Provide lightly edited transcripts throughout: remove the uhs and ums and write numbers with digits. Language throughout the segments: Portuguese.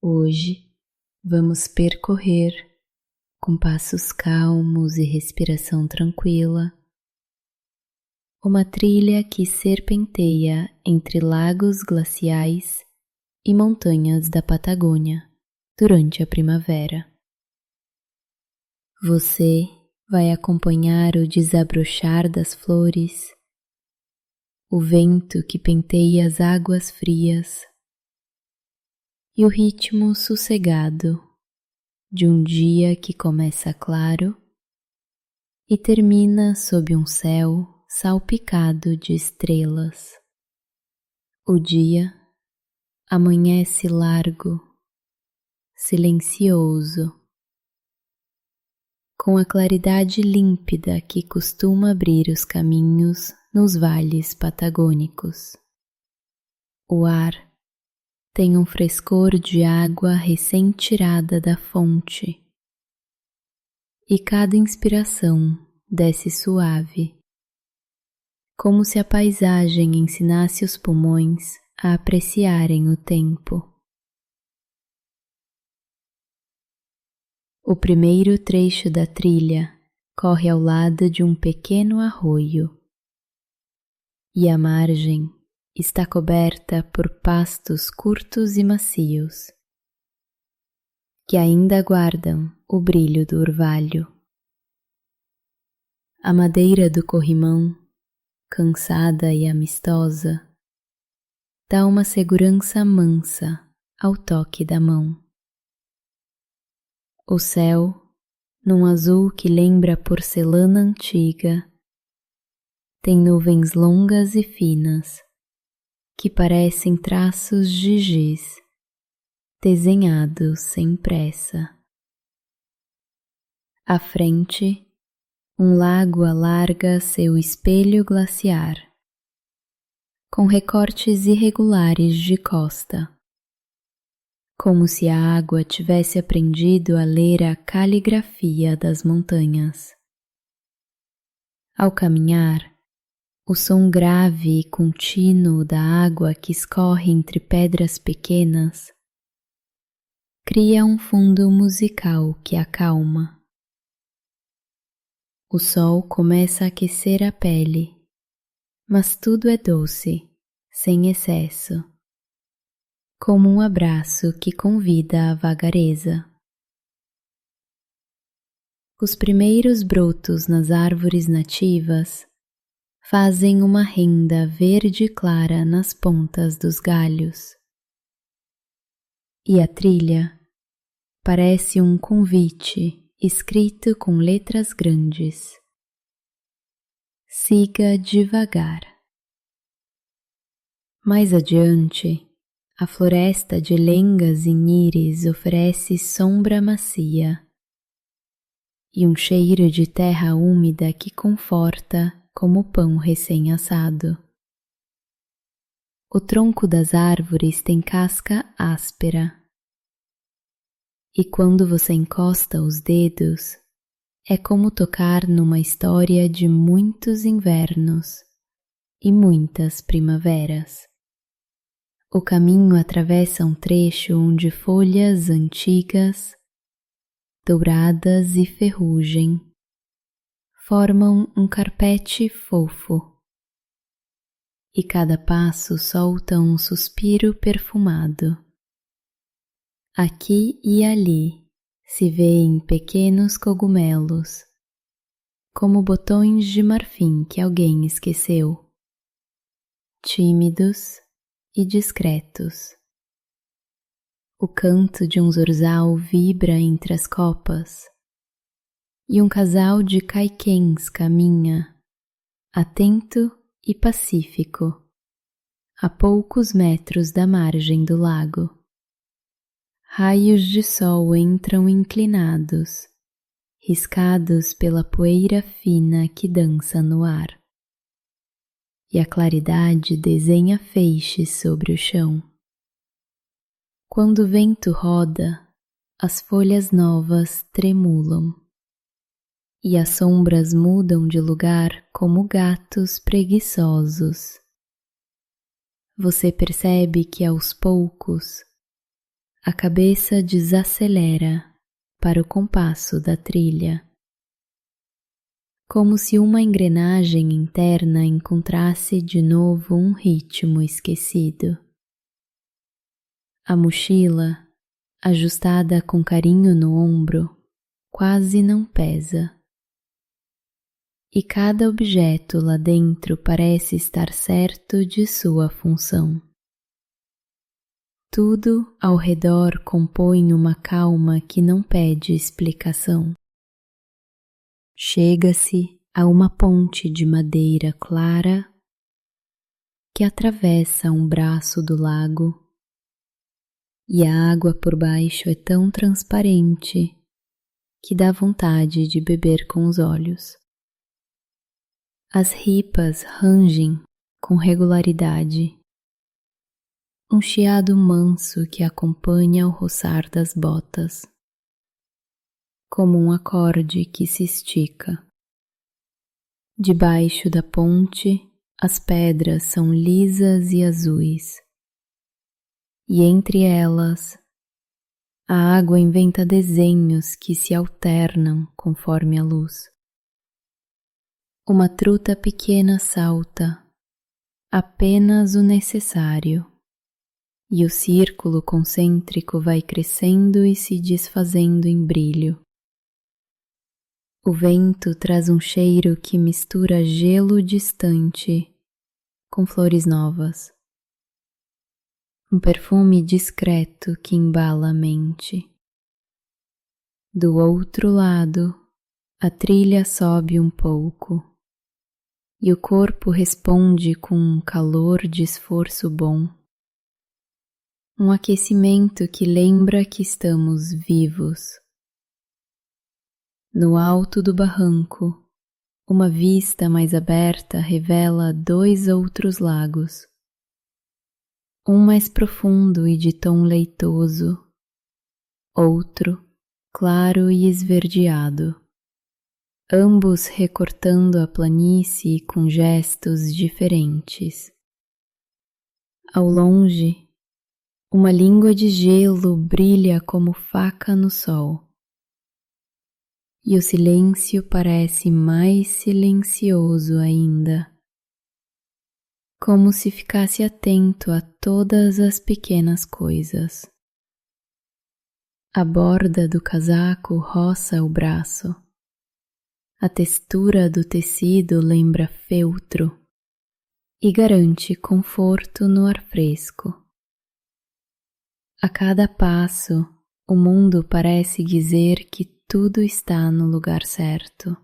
Hoje vamos percorrer com passos calmos e respiração tranquila uma trilha que serpenteia entre lagos glaciais e montanhas da Patagônia durante a primavera. Você vai acompanhar o desabrochar das flores, o vento que penteia as águas frias e o ritmo sossegado de um dia que começa claro e termina sob um céu salpicado de estrelas. O dia amanhece largo, silencioso, com a claridade límpida que costuma abrir os caminhos nos vales patagônicos. O ar tem um frescor de água recém-tirada da fonte e cada inspiração desce suave, como se a paisagem ensinasse os pulmões a apreciarem o tempo. O primeiro trecho da trilha corre ao lado de um pequeno arroio e a margem está coberta por pastos curtos e macios, que ainda guardam o brilho do orvalho. A madeira do corrimão, cansada e amistosa, dá uma segurança mansa ao toque da mão. O céu, num azul que lembra porcelana antiga, tem nuvens longas e finas, que parecem traços de giz, desenhados sem pressa. À frente, um lago alarga seu espelho glaciar, com recortes irregulares de costa, como se a água tivesse aprendido a ler a caligrafia das montanhas. Ao caminhar, o som grave e contínuo da água que escorre entre pedras pequenas cria um fundo musical que acalma. O sol começa a aquecer a pele, mas tudo é doce, sem excesso, como um abraço que convida à vagareza. Os primeiros brotos nas árvores nativas fazem uma renda verde clara nas pontas dos galhos. E a trilha parece um convite escrito com letras grandes. Siga devagar. Mais adiante, a floresta de lengas e nires oferece sombra macia e um cheiro de terra úmida que conforta como pão recém-assado. O tronco das árvores tem casca áspera, e quando você encosta os dedos, é como tocar numa história de muitos invernos e muitas primaveras. O caminho atravessa um trecho onde folhas antigas, douradas e ferrugem formam um carpete fofo, e cada passo solta um suspiro perfumado. Aqui e ali se vêem pequenos cogumelos, como botões de marfim que alguém esqueceu, tímidos e discretos. O canto de um zorzal vibra entre as copas, e um casal de caiquéns caminha, atento e pacífico, a poucos metros da margem do lago. Raios de sol entram inclinados, riscados pela poeira fina que dança no ar, e a claridade desenha feixes sobre o chão. Quando o vento roda, as folhas novas tremulam, e as sombras mudam de lugar como gatos preguiçosos. Você percebe que aos poucos a cabeça desacelera para o compasso da trilha, como se uma engrenagem interna encontrasse de novo um ritmo esquecido. A mochila, ajustada com carinho no ombro, quase não pesa. E cada objeto lá dentro parece estar certo de sua função. Tudo ao redor compõe uma calma que não pede explicação. Chega-se a uma ponte de madeira clara que atravessa um braço do lago, e a água por baixo é tão transparente que dá vontade de beber com os olhos. As ripas rangem com regularidade, um chiado manso que acompanha o roçar das botas, como um acorde que se estica. Debaixo da ponte, as pedras são lisas e azuis, e entre elas, a água inventa desenhos que se alternam conforme a luz. Uma truta pequena salta, apenas o necessário, e o círculo concêntrico vai crescendo e se desfazendo em brilho. O vento traz um cheiro que mistura gelo distante com flores novas. Um perfume discreto que embala a mente. Do outro lado, a trilha sobe um pouco e o corpo responde com um calor de esforço bom. Um aquecimento que lembra que estamos vivos. No alto do barranco, uma vista mais aberta revela 2 outros lagos. Um mais profundo e de tom leitoso, outro claro e esverdeado, ambos recortando a planície com gestos diferentes. Ao longe, uma língua de gelo brilha como faca no sol, e o silêncio parece mais silencioso ainda, como se ficasse atento a todas as pequenas coisas. A borda do casaco roça o braço. A textura do tecido lembra feltro e garante conforto no ar fresco. A cada passo, o mundo parece dizer que tudo está no lugar certo.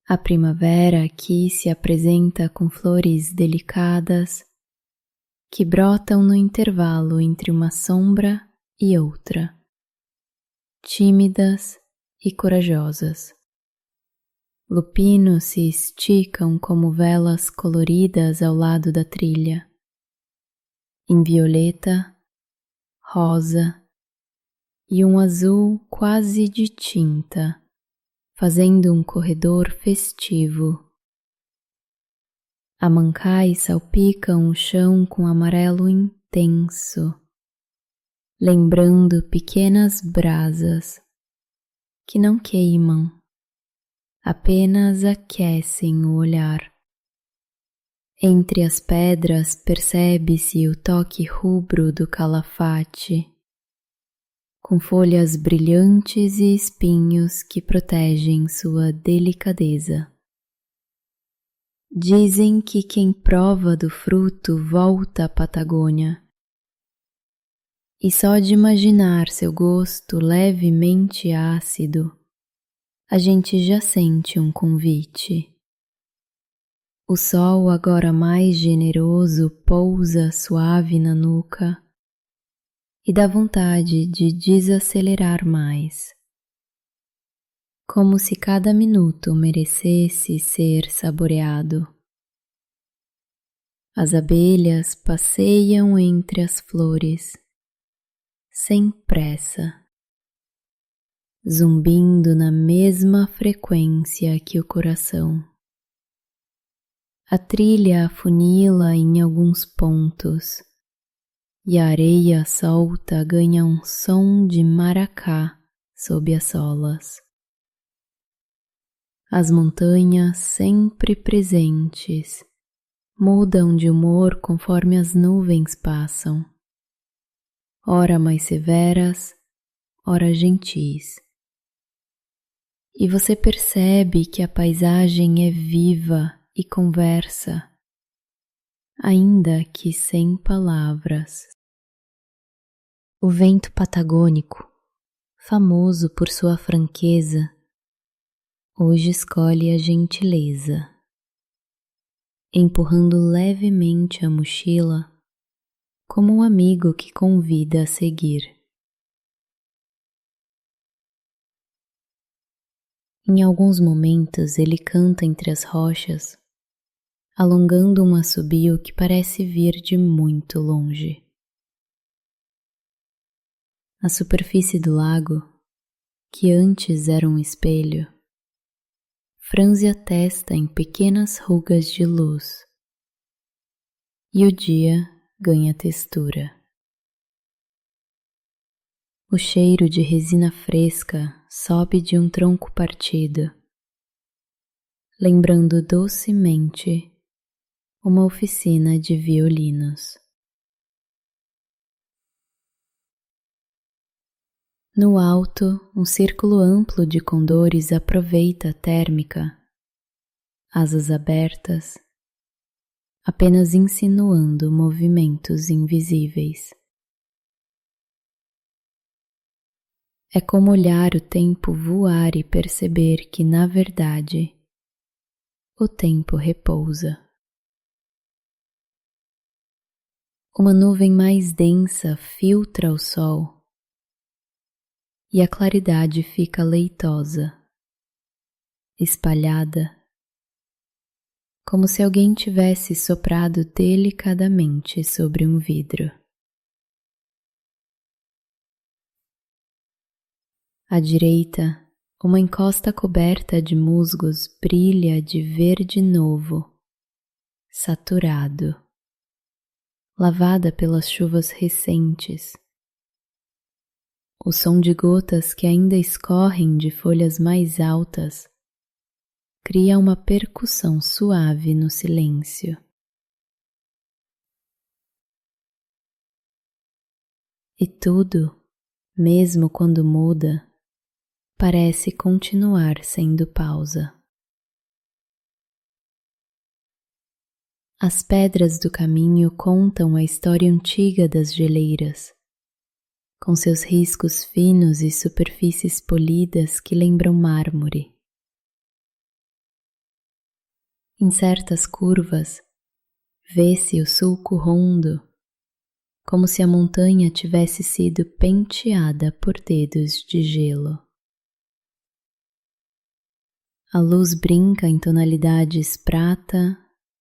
A primavera aqui se apresenta com flores delicadas que brotam no intervalo entre uma sombra e outra, tímidas e corajosas. Lupinos se esticam como velas coloridas ao lado da trilha, em violeta, rosa e um azul quase de tinta, fazendo um corredor festivo. Amancais salpicam o chão com amarelo intenso, lembrando pequenas brasas que não queimam, apenas aquecem o olhar. Entre as pedras percebe-se o toque rubro do calafate, com folhas brilhantes e espinhos que protegem sua delicadeza. Dizem que quem prova do fruto volta à Patagônia. E só de imaginar seu gosto levemente ácido, a gente já sente um convite. O sol agora mais generoso pousa suave na nuca e dá vontade de desacelerar mais, como se cada minuto merecesse ser saboreado. As abelhas passeiam entre as flores, sem pressa, zumbindo na mesma frequência que o coração. A trilha afunila em alguns pontos, e a areia solta ganha um som de maracá sob as solas. As montanhas, sempre presentes, mudam de humor conforme as nuvens passam, ora mais severas, ora gentis. E você percebe que a paisagem é viva e conversa, ainda que sem palavras. O vento patagônico, famoso por sua franqueza, hoje escolhe a gentileza, empurrando levemente a mochila como um amigo que convida a seguir. Em alguns momentos ele canta entre as rochas, alongando um assobio que parece vir de muito longe. A superfície do lago, que antes era um espelho, franze a testa em pequenas rugas de luz, e o dia ganha textura. O cheiro de resina fresca sobe de um tronco partido, lembrando docemente uma oficina de violinos. No alto, um círculo amplo de condores aproveita a térmica, asas abertas, apenas insinuando movimentos invisíveis. É como olhar o tempo voar e perceber que, na verdade, o tempo repousa. Uma nuvem mais densa filtra o sol e a claridade fica leitosa, espalhada, como se alguém tivesse soprado delicadamente sobre um vidro. À direita, uma encosta coberta de musgos brilha de verde novo, saturado, lavada pelas chuvas recentes. O som de gotas que ainda escorrem de folhas mais altas cria uma percussão suave no silêncio. E tudo, mesmo quando muda, parece continuar sendo pausa. As pedras do caminho contam a história antiga das geleiras, com seus riscos finos e superfícies polidas que lembram mármore. Em certas curvas, vê-se o sulco rondo, como se a montanha tivesse sido penteada por dedos de gelo. A luz brinca em tonalidades prata,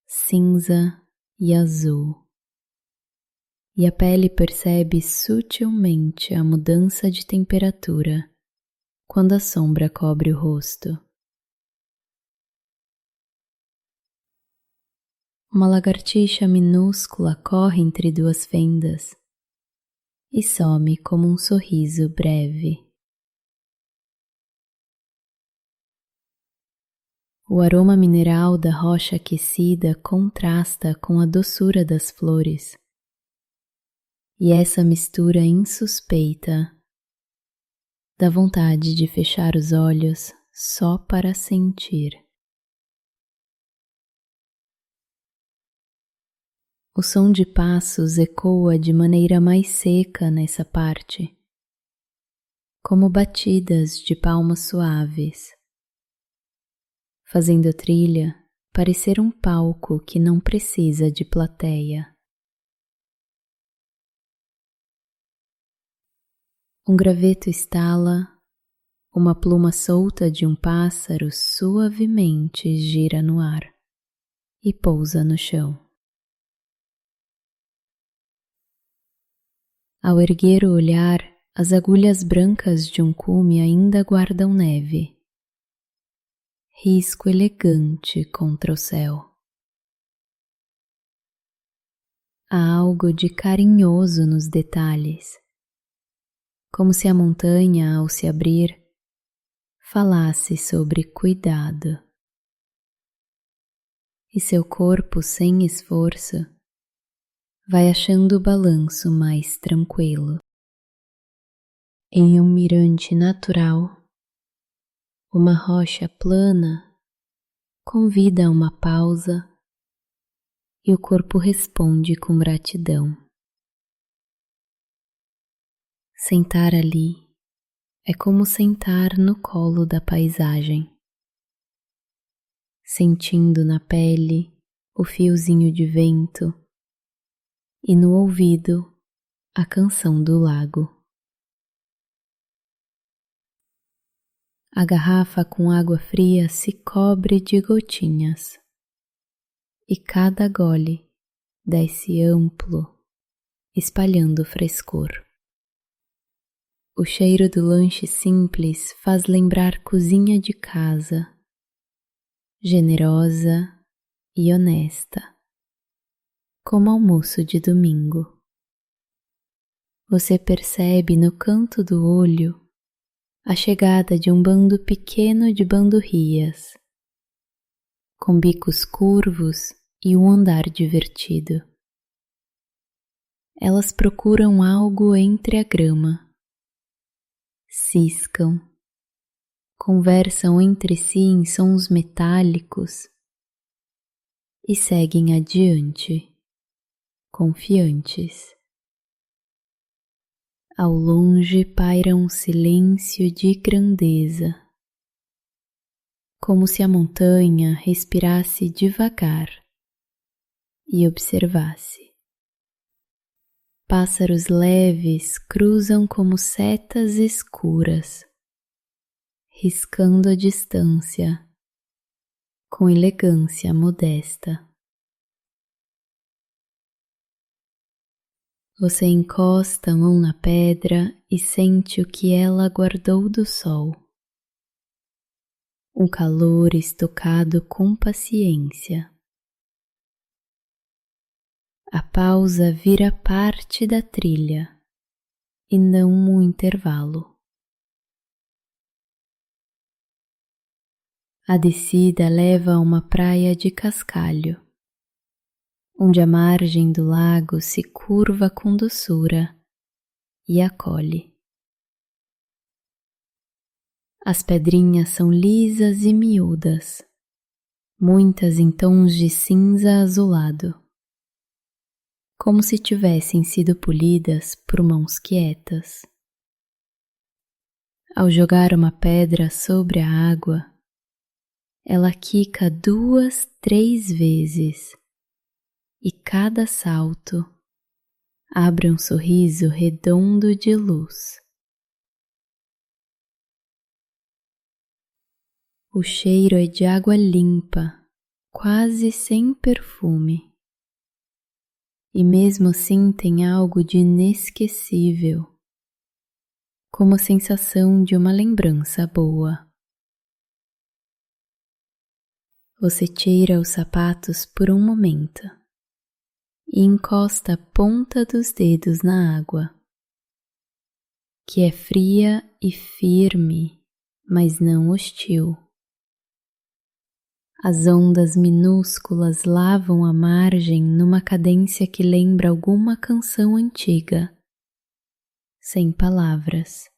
cinza e azul, e a pele percebe sutilmente a mudança de temperatura quando a sombra cobre o rosto. Uma lagartixa minúscula corre entre duas fendas e some como um sorriso breve. O aroma mineral da rocha aquecida contrasta com a doçura das flores, e essa mistura insuspeita dá vontade de fechar os olhos só para sentir. O som de passos ecoa de maneira mais seca nessa parte, como batidas de palmas suaves, fazendo a trilha parecer um palco que não precisa de plateia. Um graveto estala, uma pluma solta de um pássaro suavemente gira no ar e pousa no chão. Ao erguer o olhar, as agulhas brancas de um cume ainda guardam neve. Risco elegante contra o céu. há algo de carinhoso nos detalhes, como se a montanha, ao se abrir, falasse sobre cuidado. E seu corpo, sem esforço, vai achando o balanço mais tranquilo. Em um mirante natural, uma rocha plana convida a uma pausa e o corpo responde com gratidão. Sentar ali é como sentar no colo da paisagem, sentindo na pele o fiozinho de vento e no ouvido a canção do lago. A garrafa com água fria se cobre de gotinhas e cada gole desce amplo, espalhando frescor. O cheiro do lanche simples faz lembrar cozinha de casa, generosa e honesta, como almoço de domingo. Você percebe no canto do olho a chegada de um bando pequeno de bandurrias, com bicos curvos e um andar divertido. Elas procuram algo entre a grama, ciscam, conversam entre si em sons metálicos e seguem adiante, confiantes. Ao longe paira um silêncio de grandeza, como se a montanha respirasse devagar e observasse. Pássaros leves cruzam como setas escuras, riscando a distância com elegância modesta. Você encosta a mão na pedra e sente o que ela guardou do sol. Um calor estocado com paciência. A pausa vira parte da trilha e não um intervalo. A descida leva a uma praia de cascalho, onde a margem do lago se curva com doçura e acolhe. As pedrinhas são lisas e miúdas, muitas em tons de cinza azulado, como se tivessem sido polidas por mãos quietas. Ao jogar uma pedra sobre a água, ela quica 2, 3 vezes, e cada salto abre um sorriso redondo de luz. O cheiro é de água limpa, quase sem perfume, e mesmo assim tem algo de inesquecível, como a sensação de uma lembrança boa. Você tira os sapatos por um momento e encosta a ponta dos dedos na água, que é fria e firme, mas não hostil. As ondas minúsculas lavam a margem numa cadência que lembra alguma canção antiga, sem palavras.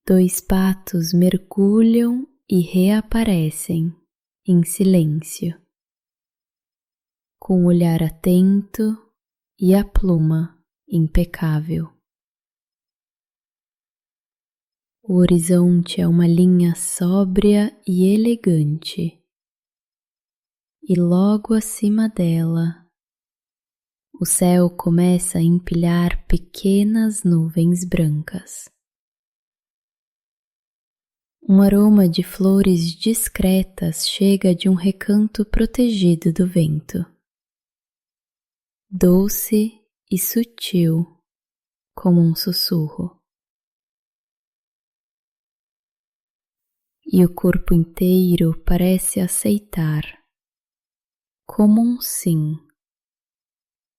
2 patos mergulham e reaparecem em silêncio, com o olhar atento e a pluma impecável. O horizonte é uma linha sóbria e elegante, e logo acima dela, o céu começa a empilhar pequenas nuvens brancas. Um aroma de flores discretas chega de um recanto protegido do vento, doce e sutil como um sussurro. E o corpo inteiro parece aceitar, como um sim,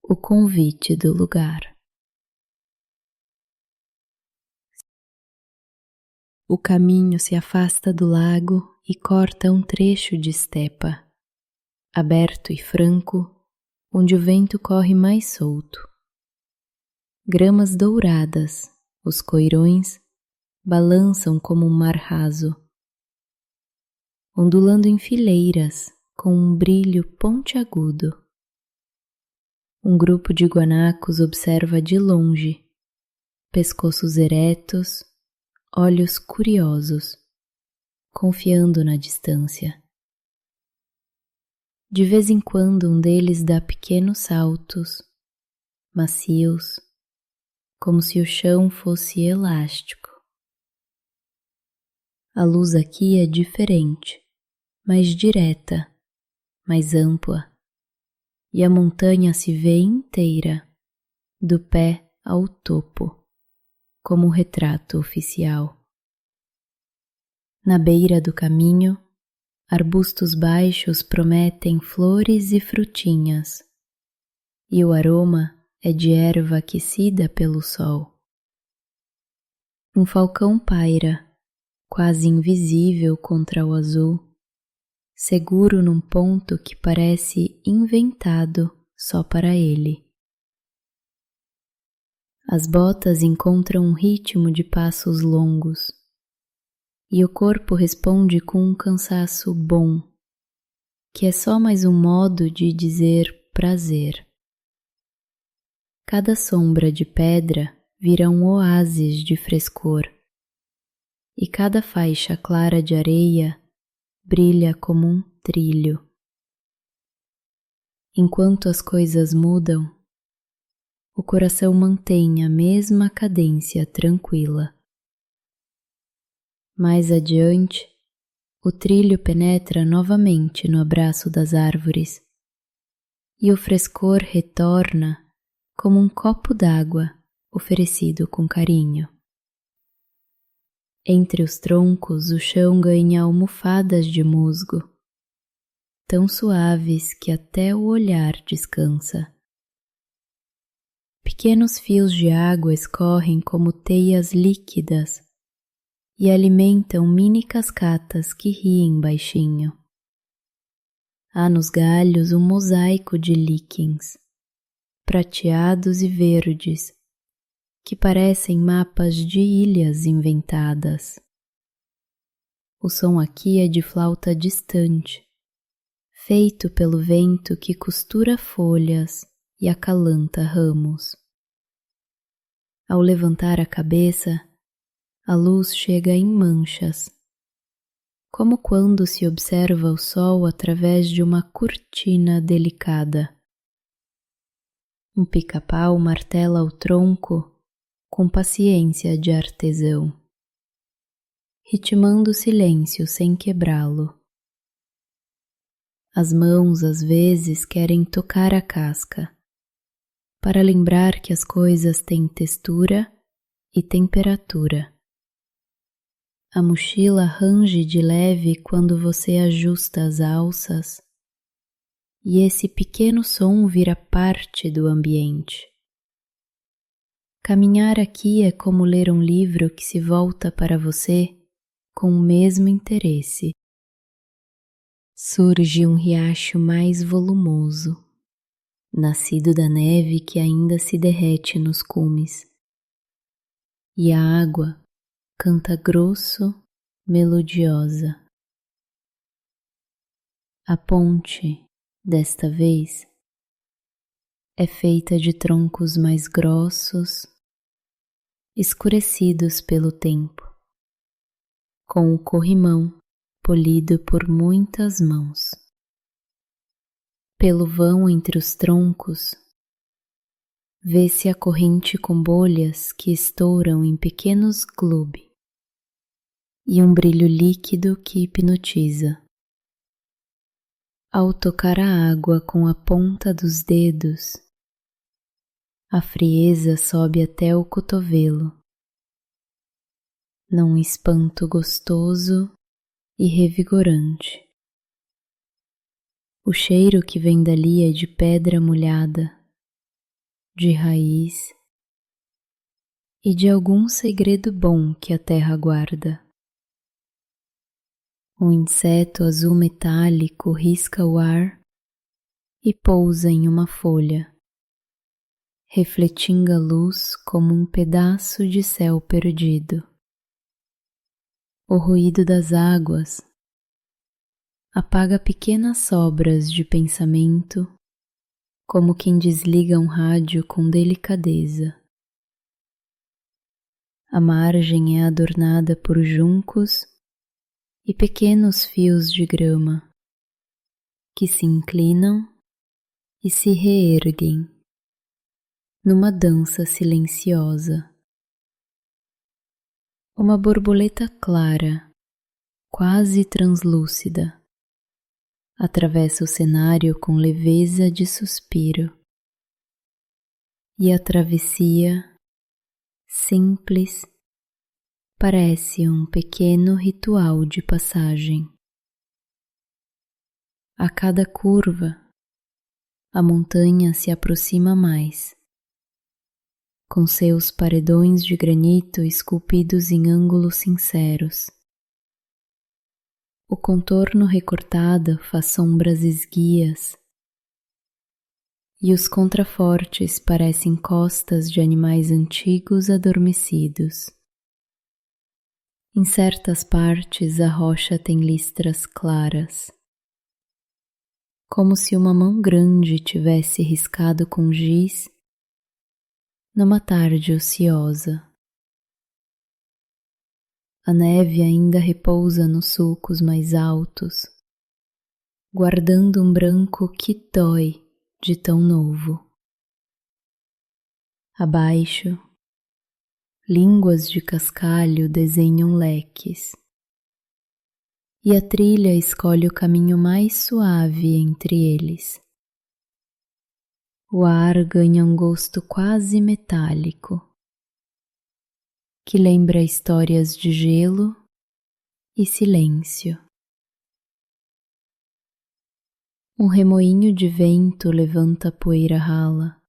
o convite do lugar. O caminho se afasta do lago e corta um trecho de estepa, aberto e franco, onde o vento corre mais solto. Gramas douradas, os coirões, balançam como um mar raso, ondulando em fileiras com um brilho pontiagudo. Um grupo de guanacos observa de longe, pescoços eretos, olhos curiosos, confiando na distância. De vez em quando um deles dá pequenos saltos, macios, como se o chão fosse elástico. A luz aqui é diferente, mais direta, mais ampla, e a montanha se vê inteira, do pé ao topo, como um retrato oficial. Na beira do caminho, arbustos baixos prometem flores e frutinhas, e o aroma é de erva aquecida pelo sol. Um falcão paira, quase invisível contra o azul, seguro num ponto que parece inventado só para ele. As botas encontram um ritmo de passos longos, e o corpo responde com um cansaço bom, que é só mais um modo de dizer prazer. Cada sombra de pedra vira um oásis de frescor, e cada faixa clara de areia brilha como um trilho. Enquanto as coisas mudam, o coração mantém a mesma cadência tranquila. Mais adiante, o trilho penetra novamente no abraço das árvores, e o frescor retorna como um copo d'água oferecido com carinho. Entre os troncos, o chão ganha almofadas de musgo, tão suaves que até o olhar descansa. Pequenos fios de água escorrem como teias líquidas e alimentam mini cascatas que riem baixinho. Há nos galhos um mosaico de líquens, prateados e verdes, que parecem mapas de ilhas inventadas. O som aqui é de flauta distante, feito pelo vento que costura folhas e acalanta ramos. Ao levantar a cabeça, a luz chega em manchas, como quando se observa o sol através de uma cortina delicada. Um pica-pau martela o tronco com paciência de artesão, ritmando o silêncio sem quebrá-lo. As mãos às vezes querem tocar a casca, para lembrar que as coisas têm textura e temperatura. A mochila range de leve quando você ajusta as alças, e esse pequeno som vira parte do ambiente. Caminhar aqui é como ler um livro que se volta para você com o mesmo interesse. Surge um riacho mais volumoso, nascido da neve que ainda se derrete nos cumes, e a água canta grosso, melodiosa. A ponte, desta vez, é feita de troncos mais grossos, escurecidos pelo tempo, com o corrimão polido por muitas mãos. Pelo vão entre os troncos, vê-se a corrente com bolhas que estouram em pequenos globes e um brilho líquido que hipnotiza. Ao tocar a água com a ponta dos dedos, a frieza sobe até o cotovelo, num espanto gostoso e revigorante. O cheiro que vem dali é de pedra molhada, de raiz e de algum segredo bom que a terra guarda. Um inseto azul metálico risca o ar e pousa em uma folha, refletindo a luz como um pedaço de céu perdido. O ruído das águas apaga pequenas sobras de pensamento, como quem desliga um rádio com delicadeza. A margem é adornada por juncos e pequenos fios de grama que se inclinam e se reerguem numa dança silenciosa. Uma borboleta clara, quase translúcida, atravessa o cenário com leveza de suspiro, e a travessia, simples, parece um pequeno ritual de passagem. A cada curva, a montanha se aproxima mais, com seus paredões de granito esculpidos em ângulos sinceros. O contorno recortado faz sombras esguias, e os contrafortes parecem costas de animais antigos adormecidos. Em certas partes a rocha tem listras claras, como se uma mão grande tivesse riscado com giz numa tarde ociosa. A neve ainda repousa nos sulcos mais altos, guardando um branco que dói de tão novo. Abaixo, línguas de cascalho desenham leques, e a trilha escolhe o caminho mais suave entre eles. O ar ganha um gosto quase metálico, que lembra histórias de gelo e silêncio. Um remoinho de vento levanta a poeira rala,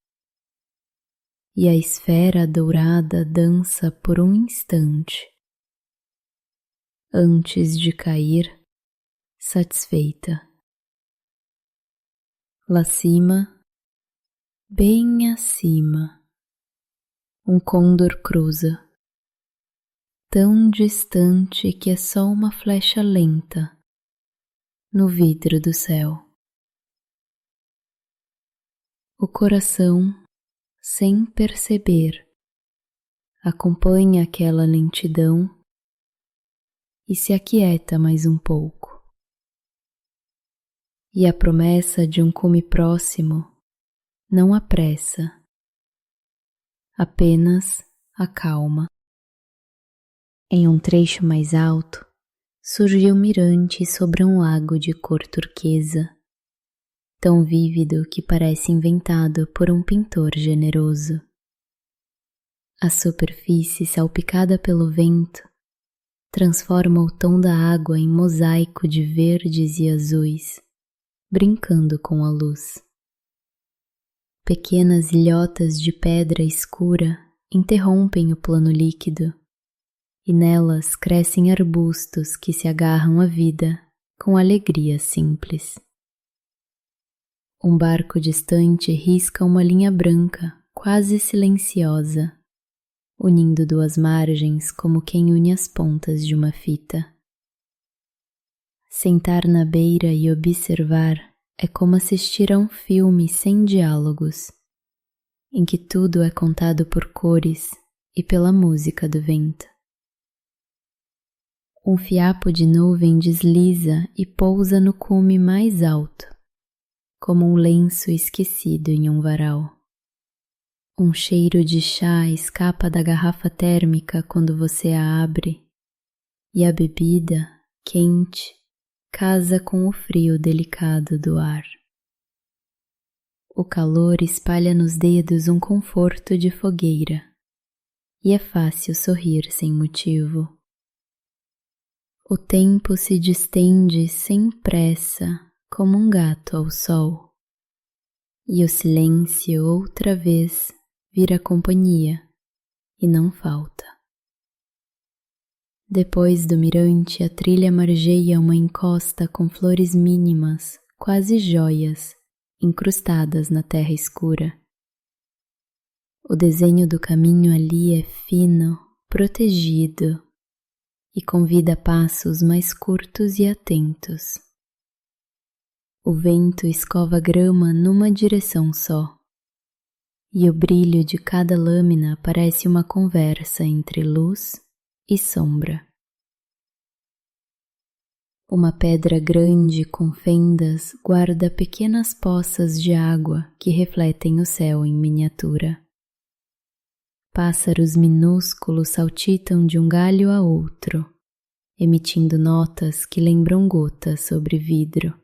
e a esfera dourada dança por um instante, antes de cair, satisfeita. Lá cima, bem acima, um côndor cruza, tão distante que é só uma flecha lenta no vidro do céu. O coração, sem perceber, acompanha aquela lentidão e se aquieta mais um pouco. E a promessa de um cume próximo não apressa, apenas acalma. Em um trecho mais alto, surge um mirante sobre um lago de cor turquesa, tão vívido que parece inventado por um pintor generoso. A superfície salpicada pelo vento transforma o tom da água em mosaico de verdes e azuis, brincando com a luz. Pequenas ilhotas de pedra escura interrompem o plano líquido, e nelas crescem arbustos que se agarram à vida com alegria simples. Um barco distante risca uma linha branca, quase silenciosa, unindo duas margens como quem une as pontas de uma fita. Sentar na beira e observar é como assistir a um filme sem diálogos, em que tudo é contado por cores e pela música do vento. Um fiapo de nuvem desliza e pousa no cume mais alto, como um lenço esquecido em um varal. Um cheiro de chá escapa da garrafa térmica quando você a abre, e a bebida, quente, casa com o frio delicado do ar. O calor espalha nos dedos um conforto de fogueira, e é fácil sorrir sem motivo. O tempo se distende sem pressa, como um gato ao sol, e o silêncio outra vez vira companhia e não falta. Depois do mirante, a trilha margeia uma encosta com flores mínimas, quase joias, incrustadas na terra escura. O desenho do caminho ali é fino, protegido e convida a passos mais curtos e atentos. O vento escova a grama numa direção só, e o brilho de cada lâmina parece uma conversa entre luz e sombra. Uma pedra grande com fendas guarda pequenas poças de água que refletem o céu em miniatura. Pássaros minúsculos saltitam de um galho a outro, emitindo notas que lembram gotas sobre vidro.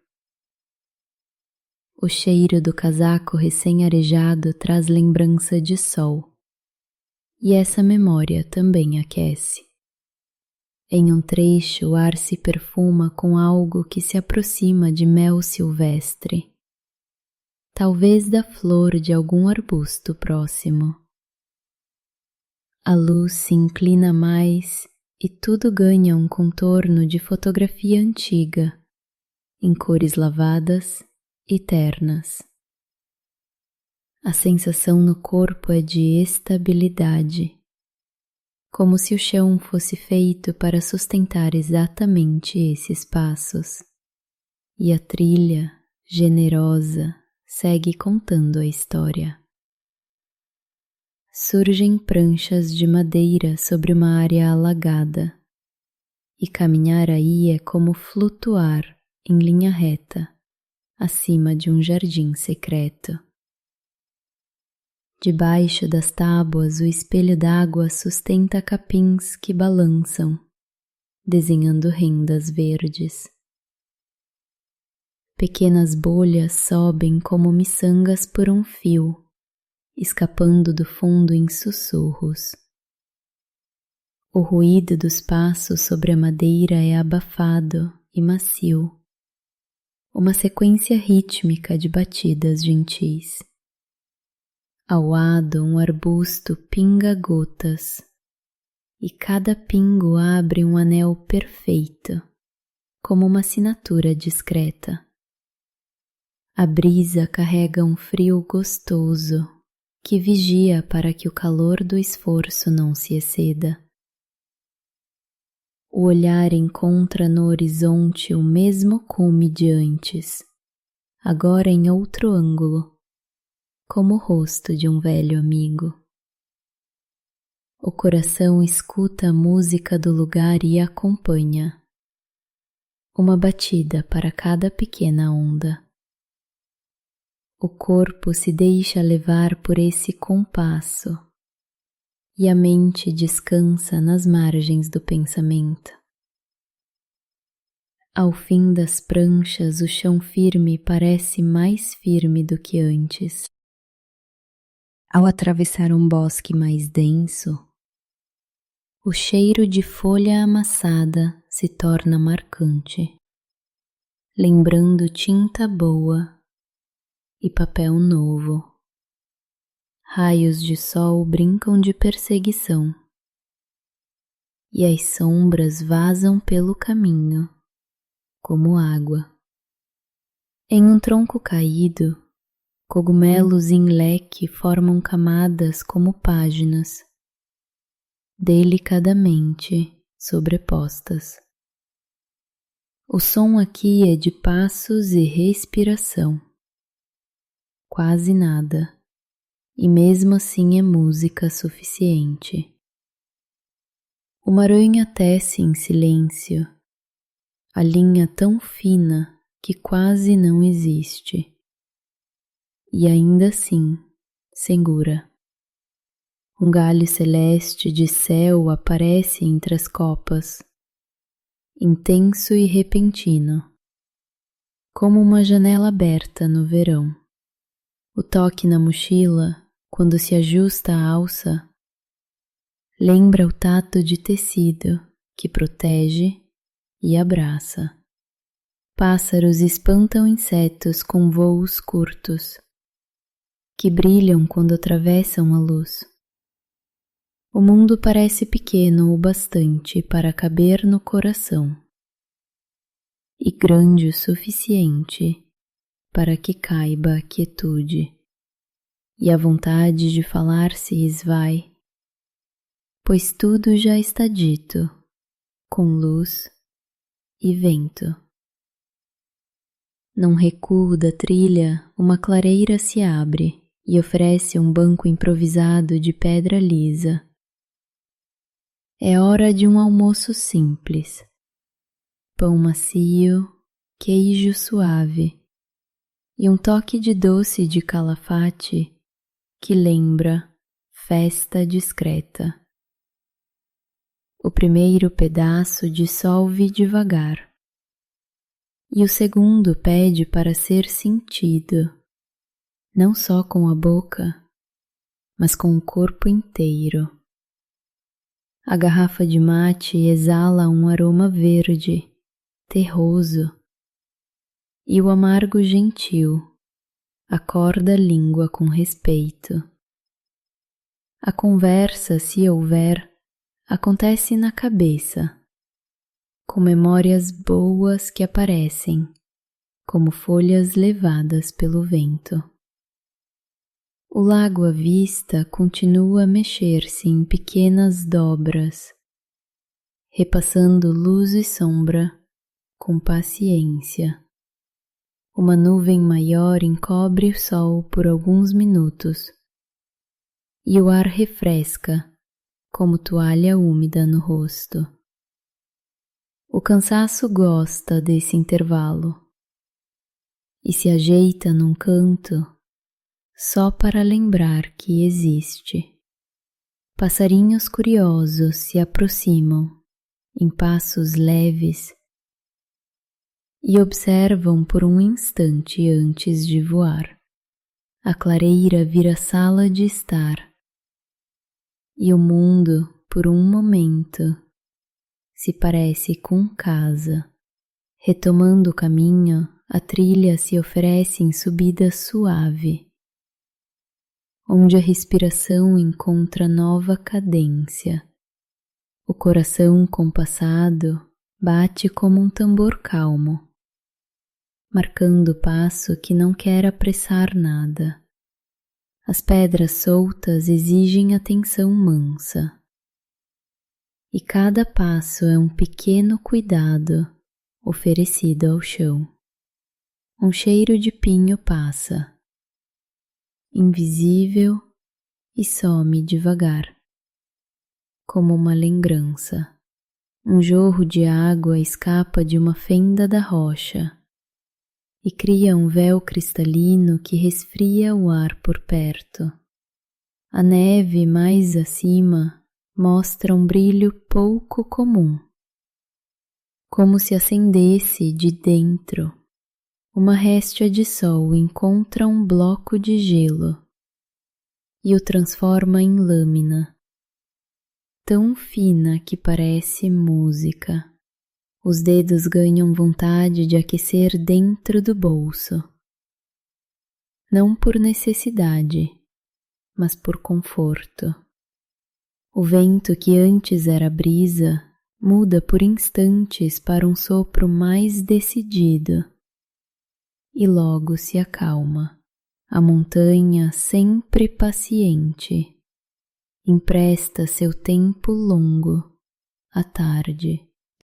O cheiro do casaco recém-arejado traz lembrança de sol, e essa memória também aquece. Em um trecho, o ar se perfuma com algo que se aproxima de mel silvestre, talvez da flor de algum arbusto próximo. A luz se inclina mais e tudo ganha um contorno de fotografia antiga, em cores lavadas e ternas. A sensação no corpo é de estabilidade, como se o chão fosse feito para sustentar exatamente esses passos, e a trilha, generosa, segue contando a história. Surgem pranchas de madeira sobre uma área alagada, e caminhar aí é como flutuar em linha reta, acima de um jardim secreto. Debaixo das tábuas, o espelho d'água sustenta capins que balançam, desenhando rendas verdes. Pequenas bolhas sobem como miçangas por um fio, escapando do fundo em sussurros. O ruído dos passos sobre a madeira é abafado e macio, uma sequência rítmica de batidas gentis. Ao lado, um arbusto pinga gotas, e cada pingo abre um anel perfeito, como uma assinatura discreta. A brisa carrega um frio gostoso, que vigia para que o calor do esforço não se exceda. O olhar encontra no horizonte o mesmo cume de antes, agora em outro ângulo, como o rosto de um velho amigo. O coração escuta a música do lugar e acompanha, uma batida para cada pequena onda. O corpo se deixa levar por esse compasso e a mente descansa nas margens do pensamento. Ao fim das pranchas, o chão firme parece mais firme do que antes. Ao atravessar um bosque mais denso, o cheiro de folha amassada se torna marcante, lembrando tinta boa e papel novo. Raios de sol brincam de perseguição, e as sombras vazam pelo caminho, como água. Em um tronco caído, cogumelos em leque formam camadas como páginas, delicadamente sobrepostas. O som aqui é de passos e respiração. Quase nada, e mesmo assim é música suficiente. Uma aranha tece em silêncio, a linha tão fina que quase não existe. E ainda assim, segura. Um galho celeste de céu aparece entre as copas, intenso e repentino, como uma janela aberta no verão. O toque na mochila, quando se ajusta a alça, lembra o tato de tecido que protege e abraça. Pássaros espantam insetos com voos curtos, que brilham quando atravessam a luz. O mundo parece pequeno o bastante para caber no coração, e grande o suficiente para que caiba a quietude, e a vontade de falar se esvai, pois tudo já está dito, com luz e vento. Num recuo da trilha, uma clareira se abre e oferece um banco improvisado de pedra lisa. É hora de um almoço simples. Pão macio, queijo suave e um toque de doce de calafate que lembra festa discreta. O primeiro pedaço dissolve devagar e o segundo pede para ser sentido, não só com a boca, mas com o corpo inteiro. A garrafa de mate exala um aroma verde, terroso, e o amargo gentil acorda a língua com respeito. A conversa, se houver, acontece na cabeça, com memórias boas que aparecem, como folhas levadas pelo vento. O lago à vista continua a mexer-se em pequenas dobras, repassando luz e sombra com paciência. Uma nuvem maior encobre o sol por alguns minutos e o ar refresca como toalha úmida no rosto. O cansaço gosta desse intervalo e se ajeita num canto só para lembrar que existe. Passarinhos curiosos se aproximam em passos leves e observam por um instante antes de voar. A clareira vira sala de estar e o mundo, por um momento, se parece com casa. Retomando o caminho, a trilha se oferece em subida suave, onde a respiração encontra nova cadência. O coração compassado bate como um tambor calmo, marcando o passo que não quer apressar nada. As pedras soltas exigem atenção mansa, e cada passo é um pequeno cuidado oferecido ao chão. Um cheiro de pinho passa, invisível, e some devagar, como uma lembrança. Um jorro de água escapa de uma fenda da rocha e cria um véu cristalino que resfria o ar por perto. A neve mais acima mostra um brilho pouco comum, como se acendesse de dentro. Uma réstia de sol encontra um bloco de gelo e o transforma em lâmina, tão fina que parece música. Os dedos ganham vontade de aquecer dentro do bolso, não por necessidade, mas por conforto. O vento que antes era brisa muda por instantes para um sopro mais decidido e logo se acalma. A montanha, sempre paciente, empresta seu tempo longo à tarde.